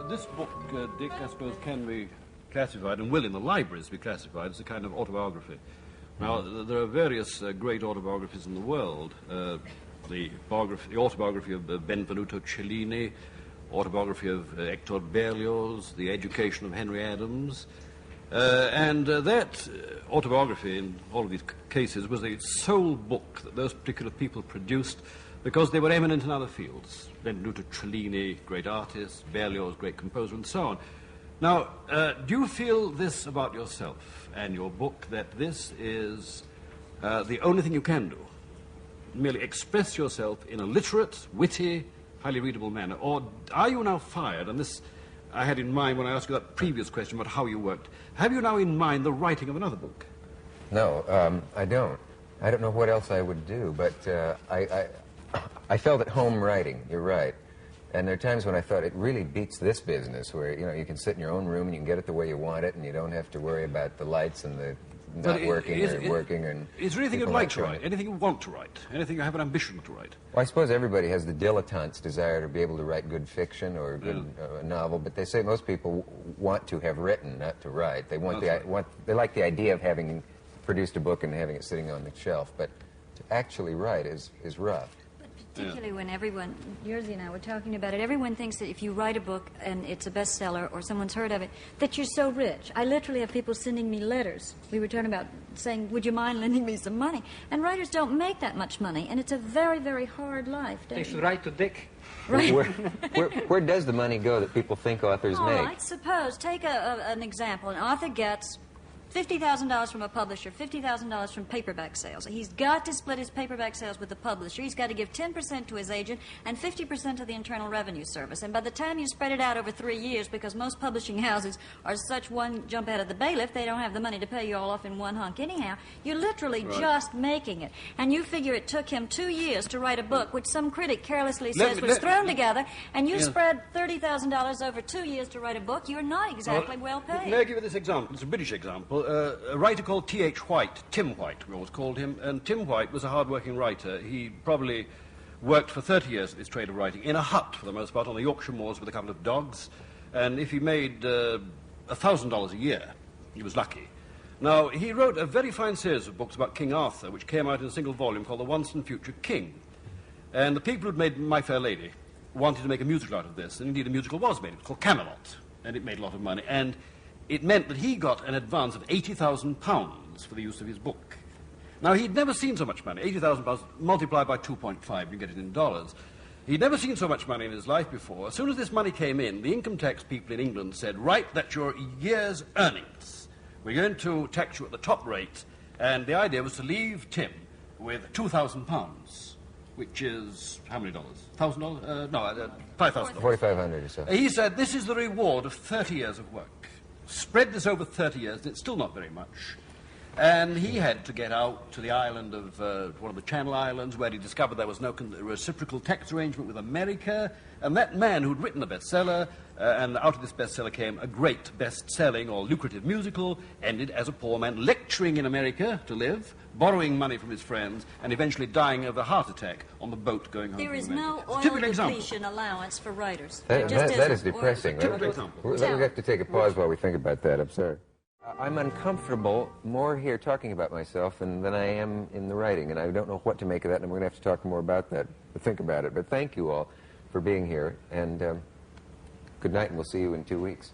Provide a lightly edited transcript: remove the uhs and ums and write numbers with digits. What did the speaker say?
This book, Dick, I suppose, can be classified, and will in the libraries be classified, as a kind of autobiography. Now, there are various great autobiographies in the world. The autobiography of Benvenuto Cellini, autobiography of Hector Berlioz, The Education of Henry Adams. And that autobiography, in all of these cases, was the sole book that those particular people produced because they were eminent in other fields. Benvenuto Cellini, great artist, Berlioz, great composer, and so on. Now, do you feel this about yourself and your book, that this is the only thing you can do? Merely express yourself in a literate, witty, highly readable manner? Or are you now fired, and this I had in mind when I asked you that previous question about how you worked, have you now in mind the writing of another book? No, I don't. I don't know what else I would do, but I felt at home writing, you're right. And there are times when I thought it really beats this business where, you know, you can sit in your own room and you can get it the way you want it and you don't have to worry about the lights and the not working or working. And is there anything you'd like to write? Anything you want to write? Anything you have an ambition to write? Well, I suppose everybody has the dilettante's desire to be able to write good fiction or a good novel, but they say most people want to have written, not to write. They they like the idea of having produced a book and having it sitting on the shelf, but to actually write is rough. Particularly when everyone, Jerzy and I were talking about it, everyone thinks that if you write a book and it's a bestseller or someone's heard of it, that you're so rich. I literally have people sending me letters. We were talking about saying, would you mind lending me some money? And writers don't make that much money, and it's a very, very hard life. They should write to Dick. Right. Where does the money go that people think authors make? All right, suppose, take an example. An author gets $50,000 from a publisher, $50,000 from paperback sales. He's got to split his paperback sales with the publisher. He's got to give 10% to his agent and 50% to the Internal Revenue Service. And by the time you spread it out over 3 years, because most publishing houses are such one jump out of the bailiff, they don't have the money to pay you all off in one hunk anyhow, you're literally just making it. And you figure it took him 2 years to write a book, which some critic carelessly says was thrown together, and you spread $30,000 over 2 years to write a book, you're not exactly well paid. May I give you this example? It's a British example. A writer called T.H. White, Tim White, we always called him, and Tim White was a hard-working writer. He probably worked for 30 years at this trade of writing, in a hut, for the most part, on the Yorkshire moors with a couple of dogs, and if he made $1,000 a year, he was lucky. Now, he wrote a very fine series of books about King Arthur, which came out in a single volume called The Once and Future King. And the people who'd made My Fair Lady wanted to make a musical out of this, and indeed a musical was made. It was called Camelot, and it made a lot of money. And it meant that he got an advance of £80,000 for the use of his book. Now, he'd never seen so much money. £80,000 multiplied by 2.5, you get it in dollars. He'd never seen so much money in his life before. As soon as this money came in, the income tax people in England said, right, that's your year's earnings. We're going to tax you at the top rate. And the idea was to leave Tim with £2,000, which is how many dollars? $1,000? No, $5,000. $4,500 or so. He said, this is the reward of 30 years of work. Spread this over 30 years, and it's still not very much. And he had to get out to the island of one of the Channel Islands, where he discovered there was no reciprocal tax arrangement with America. And that man who'd written the bestseller, and out of this bestseller came a great best-selling or lucrative musical, ended as a poor man lecturing in America to live, borrowing money from his friends, and eventually dying of a heart attack on the boat going home. There is no oil depletion allowance for writers. That is depressing. We have to take a pause while we think about that. I'm sorry. I'm uncomfortable more here talking about myself than I am in the writing, and I don't know what to make of that, and we're going to have to talk more about that, think about it. But thank you all for being here, and good night, and we'll see you in 2 weeks.